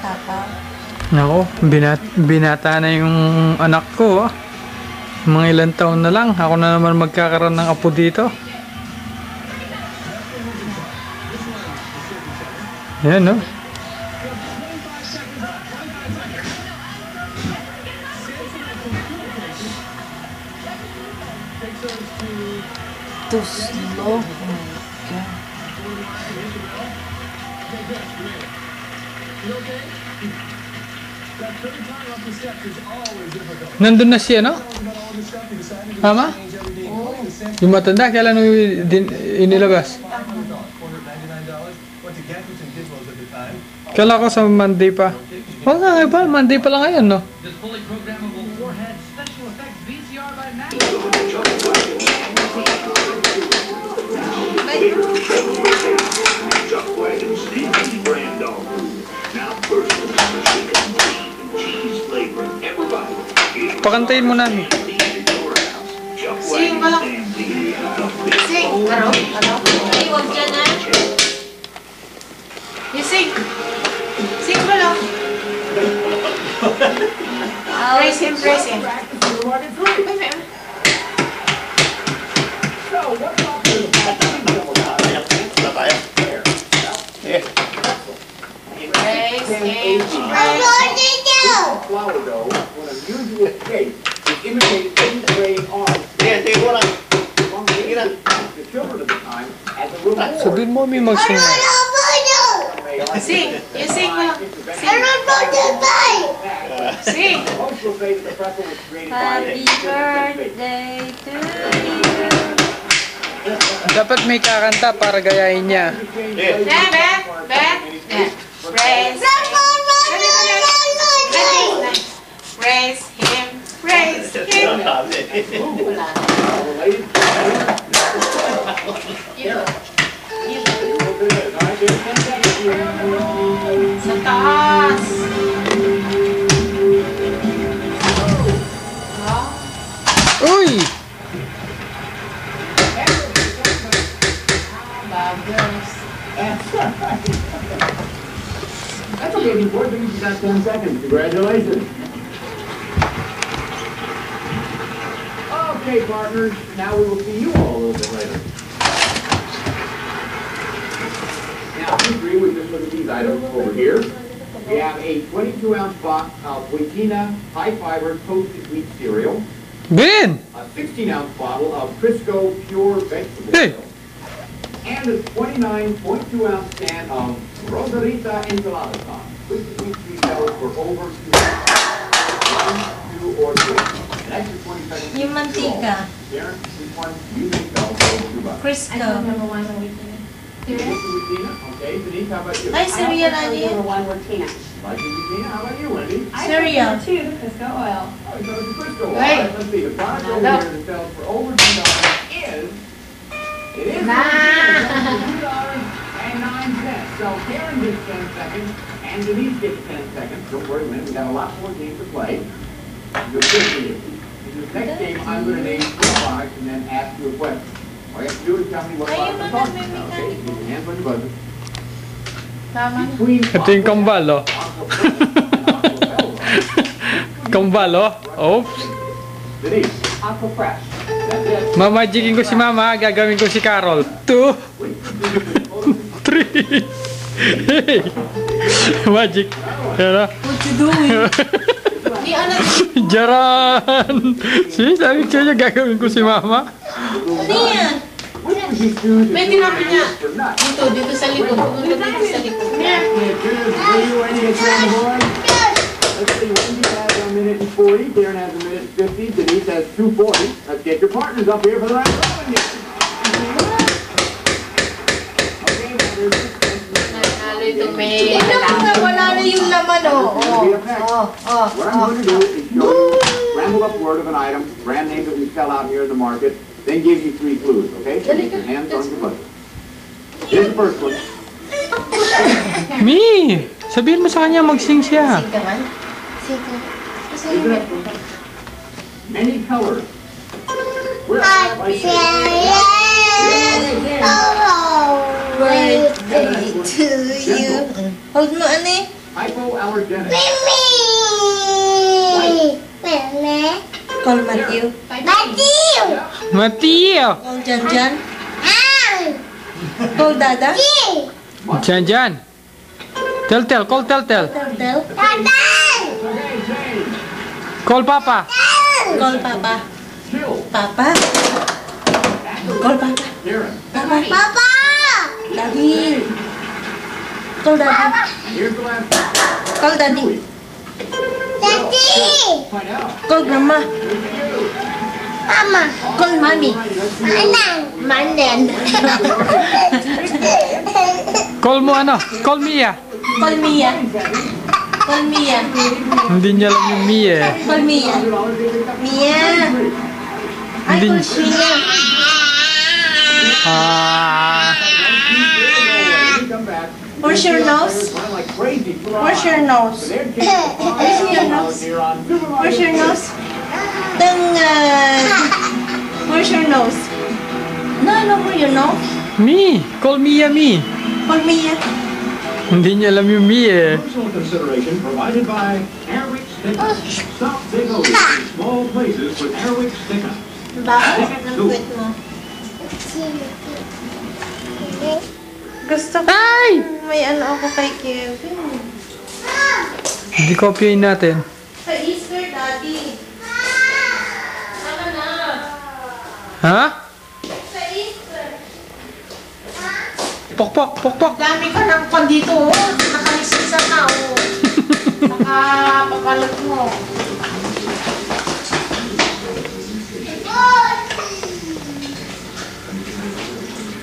Tapa. Nako, binata na yung anak ko. Mga ilang taon na lang. Ako na naman magkakaroon ng apo dito. Yan, no? Too slow. Oh my God. Nandun na siya, no? Mama? Yung matanda, kailan mo inilabas? Kala ko sa Monday pa. Oo nga, iba. Monday pa lang ngayon, no? Pakantayin mo namin. Sing, walang. Sing. Ano? Ay, huwag dyan na. You sing. Sing mo lang. Praise him, praise him. Praise him. Flour dough, when unusual shape, is imitated in the grade on. The children of the time, as a reward. Sabihin mo, may mag-sing. Sing. You sing mo lang. Sing. Most will say that the pretzel was created by Happy birthday to you. Dapat may kakanta para gayahin niya. Beth. Praise him. Praise him. Praise him. Sa taas. Uy! Bagos. That's okay, before you got 10 seconds. Congratulations. Okay, partners, now we will see you all a little bit later. Now, you agree with just look at these items over here. We have a 22-ounce box of Wheatina high-fiber toasted wheat cereal, Ben! a 16-ounce bottle of Crisco pure vegetable Hey. oil, and a 29.2-ounce can of Rosarita enchilada sauce, which we retail for over 2 or 3. An extra 20 seconds. Yung mantika. Darren, which one do you think sells for over $2? Crisco. Number one Wheatina. Wheatina? Okay, Denise, how about you? Ay, cereal na Number yun. one Wheatina. Like Wheatina, how about you, Wendy? Cereal. I two, the Crisco oil. Oh, you go to Crisco. All Right. right, let's see. The product over Look. here that sells for over $2 is... It is $2.09. So Karen gets 10 seconds, and Denise gets 10 seconds. Don't worry, Lynn, we got a lot more games to play. You'll see it. In this next game, I'm going to name 3 products and then ask you a question. All you have to do is tell me what Ayun product I'm na, talking may about. Okay, mechanic. keep your hands on your buzzer. Tama. Between Ito yung kambal, oh. Kambal, oh. Oops. Denise, Aqua Fresh. that's it. Mamagicin ko si Mama, gagawin ko si Carol. 2, 3. Hey! Magic. Yan, oh. What you doing? Di anak. Jaran! See, sabi ko niya, gagawin ko si Mama. Ano yan? Which would you choose if May you were tinapin to niya. use for nuts? Dito sa likod. Pumunta dito sa likod. Yeah, choose blue, Wendy gets on the board. Let's see, Wendy has a minute and 40, Darren has a minute and 50, Denise has 2:40. Let's get your partners up here for the round robin game. Okay, there's 6 Nanalo itong may laman. Wala na yung laman, oh. What I'm going to do is show you scrambled up word of an item, brand name that we sell out here in the market, then give you 3 clues, okay? So keep your hands on your buzzer. Here's the first one. Mi! Sabihin mo sa kanya, mag-sing siya. Sing ka man? Sing ka. Kasi Isn't it? Many colors. Where are Hold mo, ano eh? Hypoallergenic. Call Matthew. Mateo! Call Janjan. Call Dada. Jan Jan. Tel. Call Tel. Del. Call Papa. Call Papa. Jill. Papa. Call Papa. Darren. Papa. Daddy. Call Daddy. Here's the last one. Call Daddy. Find out. Call Grandma. Call Mommy. Call mo ano? Call Mia. Call Mia. Call Mia. Hindi niya alam yung Mia eh. Call Mia. Mia. Ay, Hindi. call Mia. Ah. Come back. Where's your nose? Run like crazy. Where's your nose? Where's your nose? Where's your nose? Where's your nose? No, where your nose? Me. Call Mia me. Call Mia. Hindi niya alam yung Mia eh. Personal consideration provided by Airwick Stick-Up. Stop big odors in small places with Airwick Stick-Up. Bakit ang kwit mo? Gusto ko. Ay! May ano ako kay Kevin. Hindi kopyahin natin. Sa Easter, Daddy. Tama na. Ha? Sa Easter. Pok. Dami ka ng pan dito, oh. Nakalisisa ka, oh. Nakapapalat mo.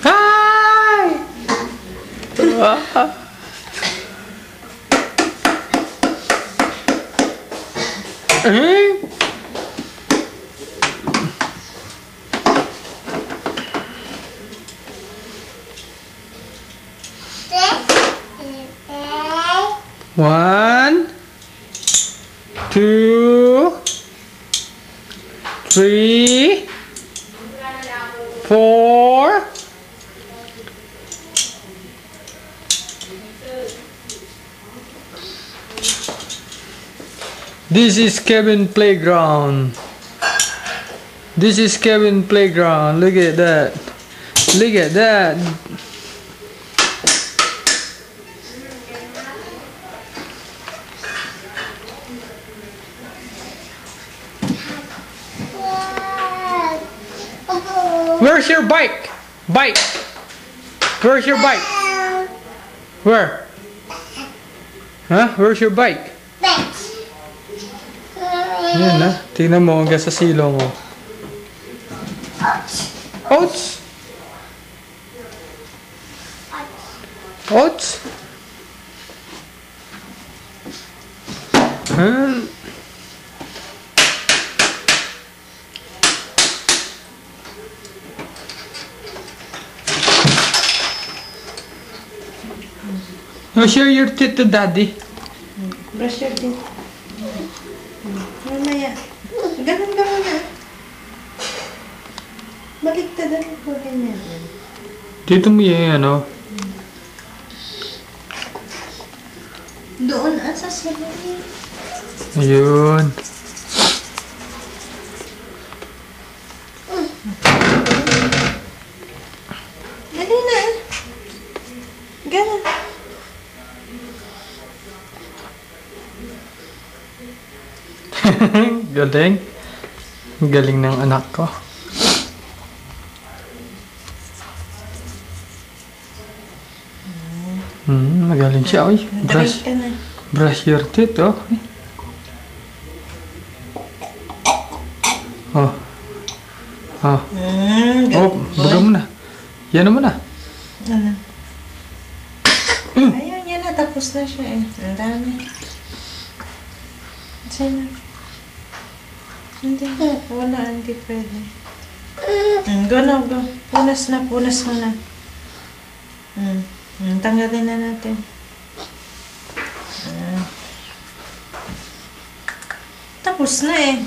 Hi! Eh? One, two, three, four. This is Kevin Playground. This is Kevin Playground. Look at that. Look at that. Where's your bike? Bike. Where's your bike? Where? Huh? Where's your bike? Yan na. Tingnan mo hanggang sa silong mo. Oats? Oats? Huh? Oh, share your teeth to daddy. Brush your teeth. Mamaya. Ganun ka muna. Baligtadan ko ganyan. Dito mo yung ano. Doon, sa salon. Ayun. Dali na. Ganun. Galing. Galing ng anak ko. Magaling siya. Uy, brush. Dali ka na. Brush your teeth, oh. Oh. Oh. Oh, baga mo na. Yan mo na. Ano? Ayun, yan na. Tapos na siya eh. Ang dami. Sino? Hindi. Wala, hindi pwede. Go na, go. Punas na, punas mo na. Tanggalin na natin. Tapos na eh.